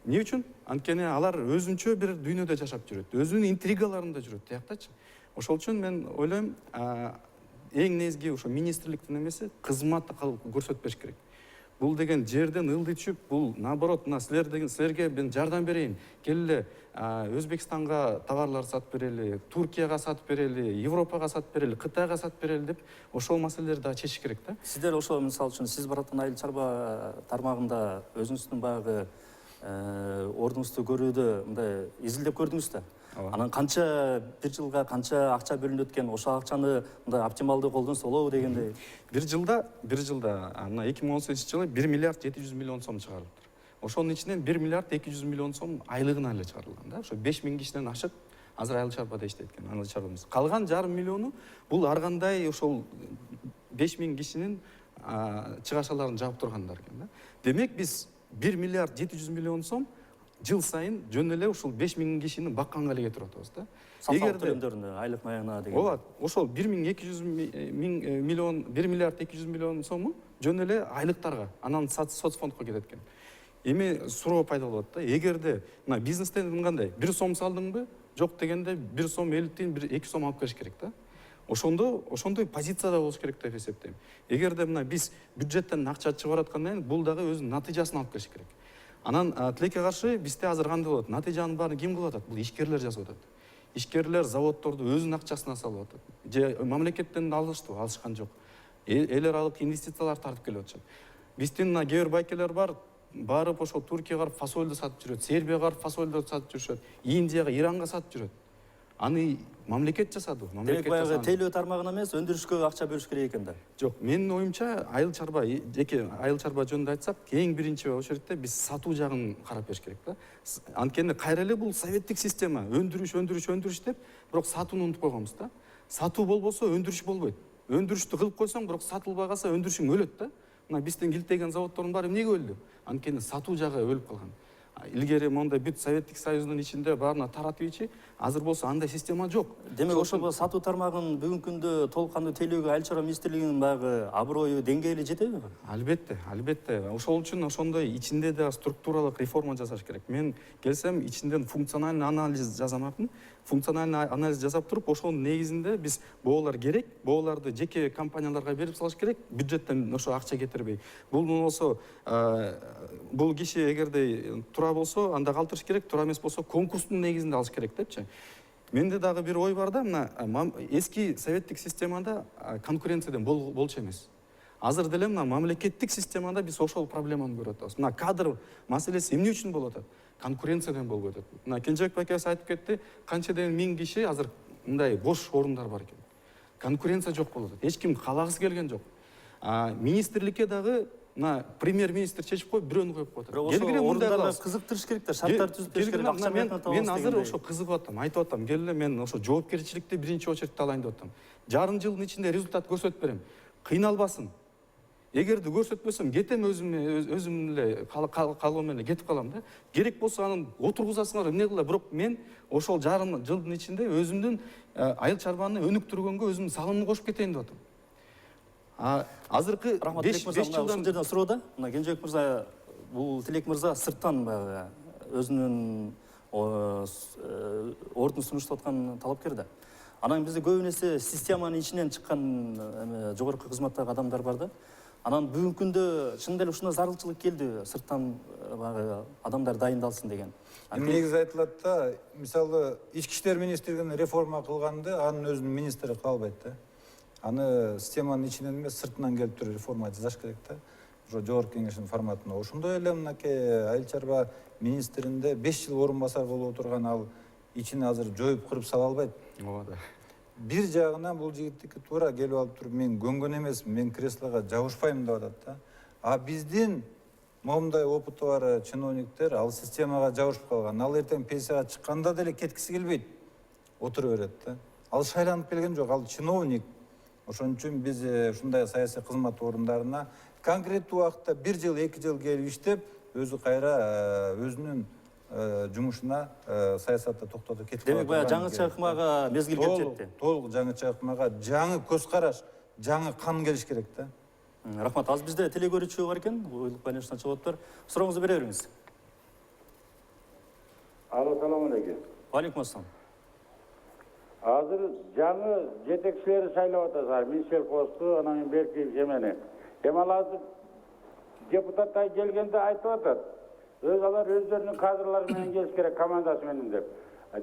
Эмне үчүн? Анткени алар өзүнчө бир дүйнөдө жашап жүрөт. Өзүнүн интригаларында жүрөт, тияктачы. Ошол үчүн мен ойлойм, эң негизги ошо министрликтин эмеси кызмат көрсөтпөш керек. Бул деген жерден ылдый түшүп, бул наоборот, мына силерге мен жардам берейин. Келе Өзбекстанга товарлар сатып берели, Туркияга сатып берели, Европага сатып берели, Кытайга сатып берели деп ошол маселелерди да чечиш керек да. Сиздер ошо мисалы үчүн сиз бараткан айыл чарба тармагында өзүңүздүн баягы ордуңузду көрүүдө мындай изилдеп көрдүңүз да. Анан канча бир жылга канча акча бөлүнөт экен, ошол акчаны мындай оптималдуу колдонсо болобу дегендей. Бир жылда мына 2018-жылы 1 миллиард 700 миллион сом чыгарылыптыр. Ошонун ичинен 1 миллиард 200 миллион сом айлыгына эле чыгарылган да. Ошо 5000 кишиден ашык азыр айыл чарбада иштейт экен, айыл чарбамыз. Калган 1,5 миллиону бул ар кандай ошол 5000 кишинин чыгашаларын жаап тургандар экен да. Демек биз 1 миллиард 700 миллион сом жыл сайын жөн эле ушул 5000 кишини бакканга эле кетирип атабыз да. Салттуу төлөмдөрүнө айлык маягына деген. Ооба, ошол 1 миллиард 200 миллион сому жөн эле айлыктарга, анан соцфондко кетет экен. Эми суроо пайда болот да. Эгерде мына бизнестен кандай? 1 сом салдыңбы? Жок дегенде 1 сом 50 тиын, 2 сом алып келиш керек да. Ошондой позицияда болуш керек деп эсептейм. Эгерде мына биз бюджеттен акча чыгарып аткандан кийин бул дагы өзүнүн натыйжасын алып келиш керек. Анан тилекке каршы бизде азыр кандай болот? Натыйжанын баарын ким кылып атат? Бул ишкерлер жасап атат. Ишкерлер заводдорду өзүнүн акчасына салып атат. Же мамлекеттен алыштыбы? Алышкан жок. эл аралык инвестициялар тартып келип атышат. Биздин мына кээ бир байкелер бар, барып ошол Туркияга барып фасольду сатып жүрөт, Сербияга барып фасольду сатып жүрүшөт, Индияга, Иранга сатып жүрөт. Аны мамлекет жасады. Демек баягы тейлөө тармагына эмес, өндүрүшкө акча бөлүш керек экен да. Жок, менин оюмча айыл чарба, жеке айыл чарба жөнүндө айтсак, эң биринчи ошол жерде биз сатуу жагын карап бериш керек да. Анткени кайра эле бул советтик система, өндүрүш деп, бирок сатууну унутуп койгонбуз да. Сатуу болбосо өндүрүш болбойт. Өндүрүштү кылып койсоң, бирок сатылбай калса өндүрүшүң өлөт да. Мына биздин килтеген заводдордун баары эмнеге өлдү? Анткени сатуу жагы өлүп калган. Илгери мондай бүт Советтик Союздун ичинде баарына таратып ичи, азыр болсо андай система жок. Демек ошол сатуу тармагын бүгүнкү күндө толук кандуу тейлөөгө айыл чарба министрлигинин баягы аброю, деңгээли жетеби? Албетте. Ошол үчүн ошондой ичинде да структуралык реформа жасаш керек. Мен келсем ичинден функциональный анализ жасамакмын. Функциональный анализ жасап туруп, ошонун негизинде биз боолар керек, бооларды жеке компанияларга берип салыш керек, бюджеттен ошо акча кетирбей. Бул болсо, бул киши эгерде тура болсо, анда калтырыш керек, тура эмес болсо конкурстун негизинде алыш керек депчи. Менде дагы бир ой бар да, мына эски советтик системада конкуренцияден болчу эмес. Азыр деле мына мамлекеттик системада биз ошол проблеманы көрүп атабыз. Мына кадр маселеси эмне үчүн болуп атат? Конкуренциядан болуп атат. Мына Кенжебек байкебиз айтып кетти, канчадан 1000 киши азыр мындай бош орундар бар экен. Конкуренция жок болуп атат. Эч ким каалагысы келген жок. Министрликке дагы мына премьер-министр чечип коюп, бирөөнү коюп коет. Ошол орундарга кызыктырыш керек да, шарттар түзүп бериш керек, акча менен табабыз. Мен азыр ошо кызыгып атам, айтып атам. Келе мен ошо жоопкерчиликти биринчи очередте алайын деп атам. Жарым жылдын ичинде результат көрсөтүп берем. Кыйналбасын. Эгерде көрсөтпөсөм, кетем өзүм эле калган менен кетип калам да. Керек болсо анын отургузасыңар, эмне кыла, бирок мен ошол жарым жылдын ичинде өзүмдүн айыл чарбаны өнүктүргөнгө өзүмдүн салымымды кошуп кетейин деп атам. Азыркы 5 жылдан ушул жерден суроодо, мына Кенжебек мырза, бул Тилек мырза сырттан баягы өзүнүн ордун сунуштап аткан талапкер да. Анан бизде көбү нерсе системанын ичинен чыккан жогорку кызматтагы адамдар бар да. Анан бүгүнкү күндө чын эле ушундай зарылчылык келди, сырттан баягы адамдар дайындалсын деген. Негизи айтылат да, мисалы ички иштер министрлигин реформа кылганды, анын өзүнүн министри калбайт да. Аны системанын ичинен эмес, сыртынан келип туруп реформа жасаш керек да. Ошо жогорку кеңештин форматында. Ошондой эле мынакей айыл чарба министринде 5 жыл орун басар болуп отурган ал ичини азыр жоюп кырып сала албайт. Ооба да. Бир жагынан бул жигиттики туура келип алып туруп, мен көнгөн эмесмин, мен креслого жабышпайм деп атат да. А биздин момундай опыты бар чиновниктер ал системага жабышып калган. Ал эртең пенсияга чыкканда деле кеткиси келбейт. Отура берет да. Ал шайланып келген жок, ал чиновник. Ошон үчүн биз ушундай саясий кызмат орундарына конкреттүү убакытта 1 жыл, 2 жыл келип иштеп, өзү кайра өзүнүн жумушуна саясатта токтотуп кетип калат. Демек баягы жаңыча ыкмага мезгил келип жетти. Толук жаңыча ыкмага жаңы көз караш, жаңы кан келиш керек да. Рахмат. Азыр бизде телекөрүүчү бар экен, ойлук конечно чыгып. Сурооңузду бере бериңиз. Алло, салам алейкум. Алейкум ассалам. Азыр жаңы жетекчилерди шайлап атасыздар, Минселхозду, анан берки жемени. Ал азыр депутаттар келгенде айтып атат. Алар өздөрүнүн кадрлары менен келиш керек, командасы менен деп.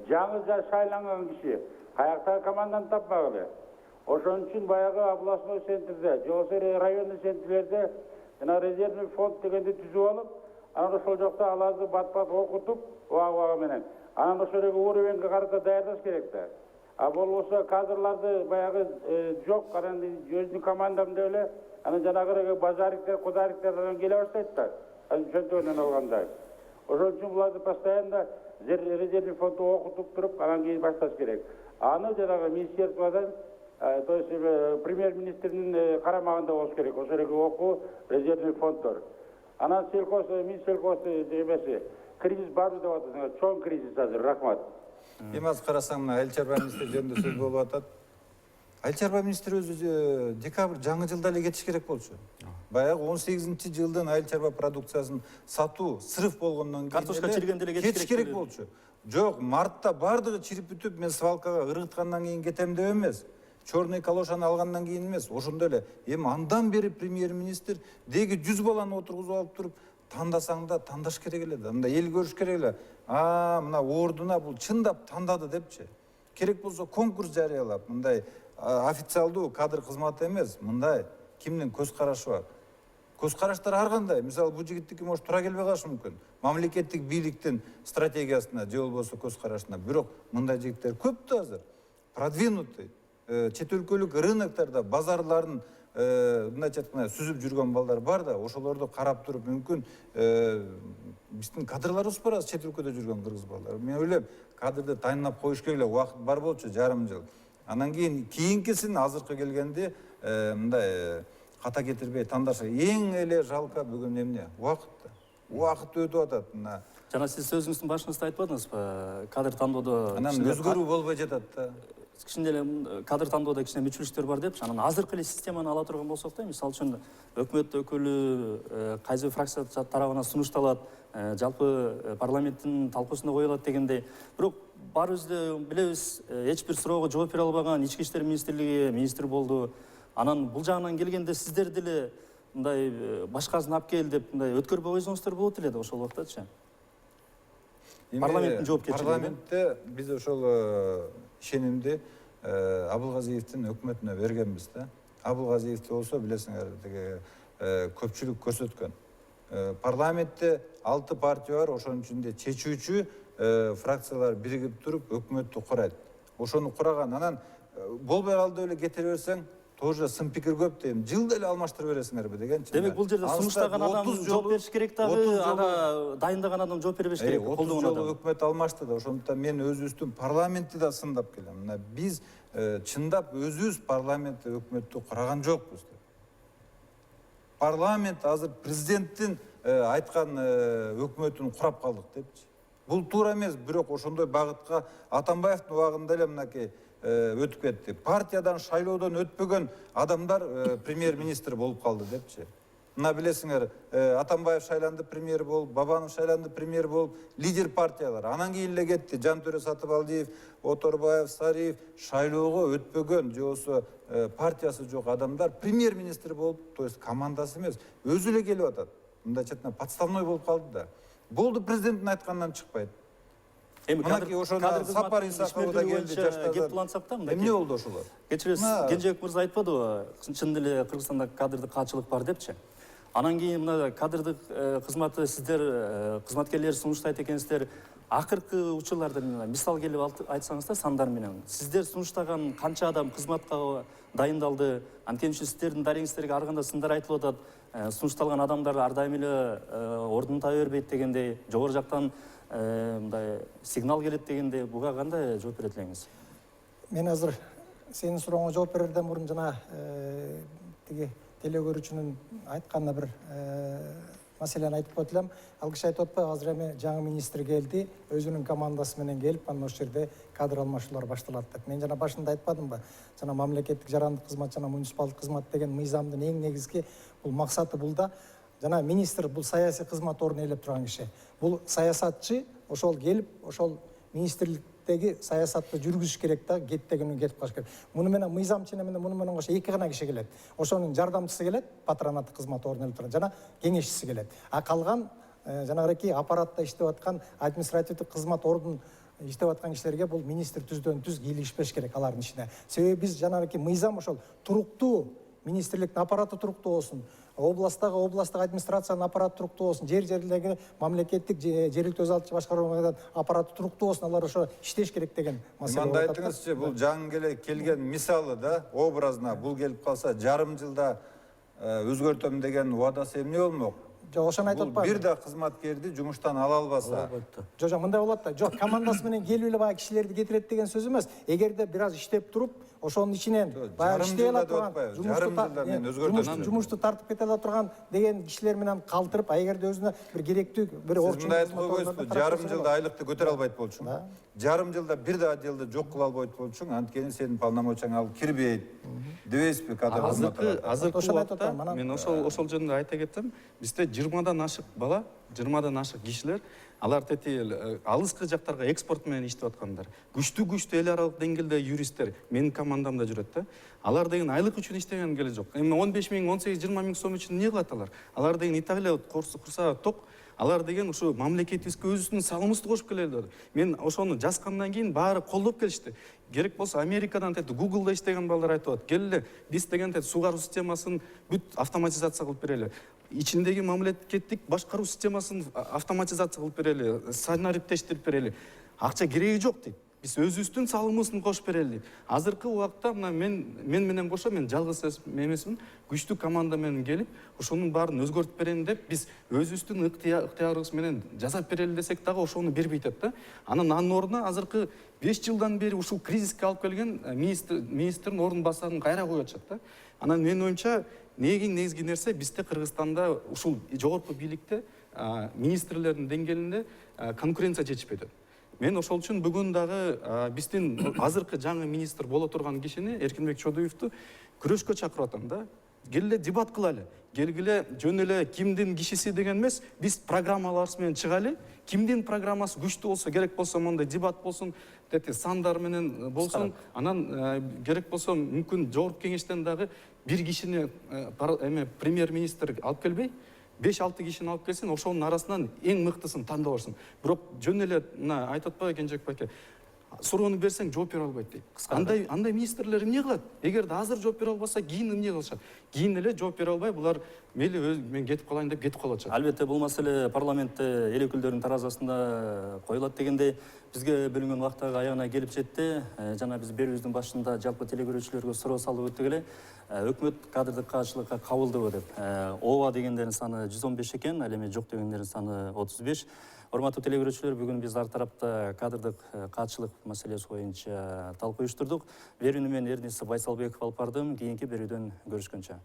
Жаңы шайланган киши каяктагы команданы тапмагылы. Ошон үчүн баягы областной центрде, же болбосо райондук центрлерде жана резервный фонд дегенди түзүп алып, анан ошол жакта аларды бат-бат окутуп, убага менен. Анан ошол жерге уровеньге карата даярдаш керек да. А болбосо кадрларды баягы жок, анан өзүнүн командамда эле, анан жанагы базариктер, кудариктер келе баштайт да. Чөнтөгүнөн алгандай. Ошон үчүн буларды постоянно резервный фондду окутуп туруп, анан кийин башташ керек. Аны жанагы министерстводон, то есть премьер-министрдин карамагында болуш керек. Ошол жерге окуу резервный фонддор. Анан Минселхоз эмеси, кризис барбы деп атасыңар, чоң кризис азыр. Рахмат. Эми азыр карасаң, мына айыл чарба министри жөнүндө сөз болуп атат. Айыл чарба министри өзү декабрь жаңы жылда эле кетиш керек болчу. Баягы 18-жылдын айыл чарба продукциясын сатуу сырыф болгондон кийин картошка чиргенде эле кетиш керек болчу. Жок, мартта бардыгы чирип бүтүп, мен свалкага ыргыткандан кийин кетем деп эмес. Черный калошаны алгандан кийин эмес. Ошондой эле эми андан бери премьер-министр деги 100 баланы отургузуп алып туруп, тандасаң да тандаш керек эле да. Мында эл көрүш керек эле. Мына ордуна бул чындап тандады депчи. Керек болсо конкурс жарыялап, мындай официалдуу кадр кызматы эмес, мындай кимдин көз карашы бар? Көз караштар ар кандай. Мисалы бул жигиттики может тура келбей калышы мүмкүн. Мамлекеттик бийликтин стратегиясына же болбосо көз карашына. Бирок мындай жигиттер көп да азыр. Продвинутый. Чет өлкөлүк рыноктарда, базарларын мындайча айтканда сүзүп жүргөн балдар бар да, ошолорду карап туруп мүмкүн биздин кадрларыбыз бар чет өлкөдө жүргөн кыргыз балдар. Мен ойлойм, кадрды тайынлап коюш керек эле, убакыт бар болчу, жарым жыл. Анан кийинкисин азыркы келгенде мындай ката кетирбей тандаш. Эң эле жалко бүгүн эмне? Убакыт. Убакыт өтүп атат. Мына Жана сиз сөзүңүздүн башыңызда айтып атыңызбы, кадр тандоодо анан өзгөрүү болбой жатат да. кичине эле кадр тандоодо кичине мүчүлүштөр бар депчи. Анан азыркы эле системаны ала турган болсок да, мисалы үчүн өкмөт өкүлү кайсы фракция тарабынан сунушталат, жалпы парламенттин талкуусунда коюлат дегендей. Бирок баарыбыз эле билебиз, эч бир суроого жооп бере албаган Ички иштер министрлиги министр болду. Анан бул жагынан келгенде сиздер деле мындай башкасын алып кел деп мындай өткөрбөй койсоңуздар болот эле да ошол убактачы. Парламенттин жоопкерчилиги. Парламентте биз ошол ишенимди Абылгазиевдин өкмөтүнө бергенбиз да. Абылгазиевди болсо билесиңер, деги көпчүлүк көрсөткөн. Парламентте 6 партия бар, ошонун ичинде чечүүчү фракциялар биригип туруп өкмөттү курайт. Ошону кураган, анан болбой калды эле кетире берсең, тоже сын пикир көп дейм. Жылда эле алмаштыра бересиңерби дегенчи. Демек бул жерде сунуштаган адам жооп бериш керек дагы, ага дайындаган адам жооп бербеш керек. 30 жолу өкмөт алмашты да, ошондуктан мен өзүбүздүн парламентти да сындап келем. Мына биз чындап өзүбүз парламентти өкмөттү кураган жокпуз. Парламент азыр президенттин айткан өкмөтүн курап калдык депчи. Бул туура эмес, бирок ошондой багытка Атамбаевдин убагында эле мынакей өтүп кетти. Партиядан шайлоодон өтпөгөн адамдар премьер-министр болуп калды депчи. Мына билесиңер, Атамбаев шайланды премьер болуп, Бабанов шайланды премьер болуп, лидер партиялар. Анан кийин эле кетти. Жантөре Сатыбалдиев, Оторбаев, Сариев шайлоого өтпөгөн, же болбосо партиясы жок адамдар премьер-министр болуп, то есть командасы эмес, өзү эле келип атат. Мындайча айтканда подставной болуп калды да. Болду, президенттин айтканынан чыкпайт. Мынакей ошону Сапар Исаков да келди, жаштардан. Кеп кылансак да, мындай. Эмне болду ошолор? Кечиресиз, Кенжебек мырза айтпадыбы, чын эле Кыргызстанда кадрдык каатчылык бар депчи. Анан кийин мына кадрдык кызматы сиздер кызматкерлер сунуштайт экенсиздер. Акыркы учурларда мисал келип айтсаңыздар сандар менен. Сиздер сунуштаган канча адам кызматка дайындалды? Анткени сиздердин дарегиңиздерге ар кандай сындар айтылып атат. Сунушталган адамдар ар дайым эле ордун таба бербейт дегендей, жогору жактан мындай сигнал келет дегенде, буга кандай жооп берет элеңиз? Мен азыр сенин сурооңо жооп берерден мурун жана тиги теле көрүүчүнүн айтканына бир маселени айтып коет элем. Ал киши айтып атпайбы, азыр эми жаңы министр келди, өзүнүн командасы менен келип, анан ошол жерде кадр алмашуулар башталат деп. Мен жана башында айтпадымбы? Жана мамлекеттик жарандык кызмат жана муниципалдык кызмат деген мыйзамдын эң негизги бул максаты бул да. Жана министр бул саясий кызмат ордун ээлеп турган киши. Бул саясатчы, ошол келип, ошол министрликтеги саясатты жүргүзүш керек да, кетпегенин кетип калыш керек. Муну менен мыйзамчы менен муну менен кошо эки гана киши келет. Ошонун жардамчысы келет, патронаттык кызмат ордун ээлеп турган, жана кеңешчиси келет. А калган жанагы аппаратта иштеп аткан административдик кызмат ордун иштеп аткан кишилерге бул министр түздөн түз кийлигишпеш керек алардын ичине. Себеби биз жанагы мыйзам ошол туруктуу министрликтин аппараты туруктуу болсун, областтагы администрациянын аппараты туруктуу болсун, жерлердеги мамлекеттик жергиликтүү өз алдынча башкарууга аппараты туруктуу болсун, алар ошо иштеш керек деген маселе. Мында айтыңызчы, бул жаңы келген мисалы да, образына бул келип калса жарым жылда өзгөртөм деген убадасы эмне болмок? Жок, ошону айтып атпайбы? Бир да кызматкерди жумуштан ала албаса. Жок, мындай болот да. Жок, командасы менен келип эле баягы кишилерди кетирет деген сөз эмес. Эгерде бир аз иштеп туруп, ошонун ичинен баягы иштей ала турган, жумушту тартып кете ала турган деген кишилер менен калтырып, а эгерде өзүнө бир керектүү бир орчун мындай айтып койбойсузбу, жарым жылда айлыкты көтөрө албайт болчуң. Жарым жылда бир да отделди жок кыла албайт болчуң, анткени сенин полномочияң алып кирбейт. Дебейсизби кадр кызматы? Азыркы убакта мен ошол жөнүндө айта кетсем, бизде 20дан ашык бала, 20дан ашык кишилер, алар тети алыскы жактарга экспорт менен иштеп аткандар. Күчтүү эл аралык деңгээлде юристтер менин командамда жүрөт да. Алар деген айлык үчүн иштеген келе жок. Эми 15 миң, 18, 20 миң сом үчүн эмне кылат алар? Алар деген и так эле курса ток алар деген ушу мамлекетибизге өзүбүздүн салымыбызды кошуп келелер. Мен ошону жазгандан кийин баары колдоп келишти. Керек болсо Америкадан Google'да иштеген балдар айтып атат. Келе биз деген сугаруу системасын бүт автоматизация кылып берели. Ичиндеги мамлекеттик башкаруу системасын автоматизация кылып берели, санариптештирип берели. Акча кереги жок дейт. Биз өзүбүздүн салымыбызды кошуп берели. Азыркы убакта мына мен менен кошо мен жалгыз эмесмин, күчтүү команда менен келип, ошонун баарын өзгөртүп берем деп биз өзүбүздүн ыктыярыбыз менен жасап берели десек дагы ошону бербей атат да. Анын ордуна азыркы 5 жылдан бери ушул кризиске алып келген министрдин ордун басарын кайра коюп атышат да. Анан менин оюмча негизги нерсе бизде Кыргызстанда ушул жогорку бийликте министрлердин деңгээлинде конкуренция жетишпей атат. Мен ошол үчүн бүгүн дагы биздин азыркы жаңы министр боло турган кишини Эркинбек Чодуевду күрөшкө чакырып атам да. Келгиле дебат кылалы. Келгиле жөн эле кимдин кишиси деген эмес, биз программаларыбыз менен чыгалы. Кимдин программасы күчтүү болсо, керек болсо мондай дебат болсун, сандар менен болсун. Анан керек болсо мүмкүн жогорку кеңештен дагы бир кишини премьер-министр алып келбей, 5-6 кишини алып келсин, ошонун арасынан эң мыктысын тандап алсын. Бирок жөн эле мына айтып атпайбы Кенжебек байке, суроону берсең жооп бере албайт дейт. Андай министрлер эмне кылат? Эгерде азыр жооп бере албаса, кийин эмне кылышат? Кийин эле жооп бере албай, булар мейли мен кетип калайын деп кетип калып атышат. Албетте бул маселе парламентте эл өкүлдөрүнүн таразасында коюлат дегенде бизге бөлүнгөн убак дагы аягына келип жетти. Жана биз берүүбүздүн башында жалпы телекөрүүчүлөргө суроо салып өттүк эле. Өкмөт кадрдык каатчылыкка кабылдыбы деп. Ооба дегендердин саны 115 экен, ал эми жок дегендердин саны 35. Урматтуу телекөрүүчүлөр, бүгүн биз ар тарапта кадрдык каатчылык маселеси боюнча талкуу уюштурдук. Берүүнү мен Эрнис Байсалбеков алып бардым. Кийинки берүүдөн көрүшкөнчө.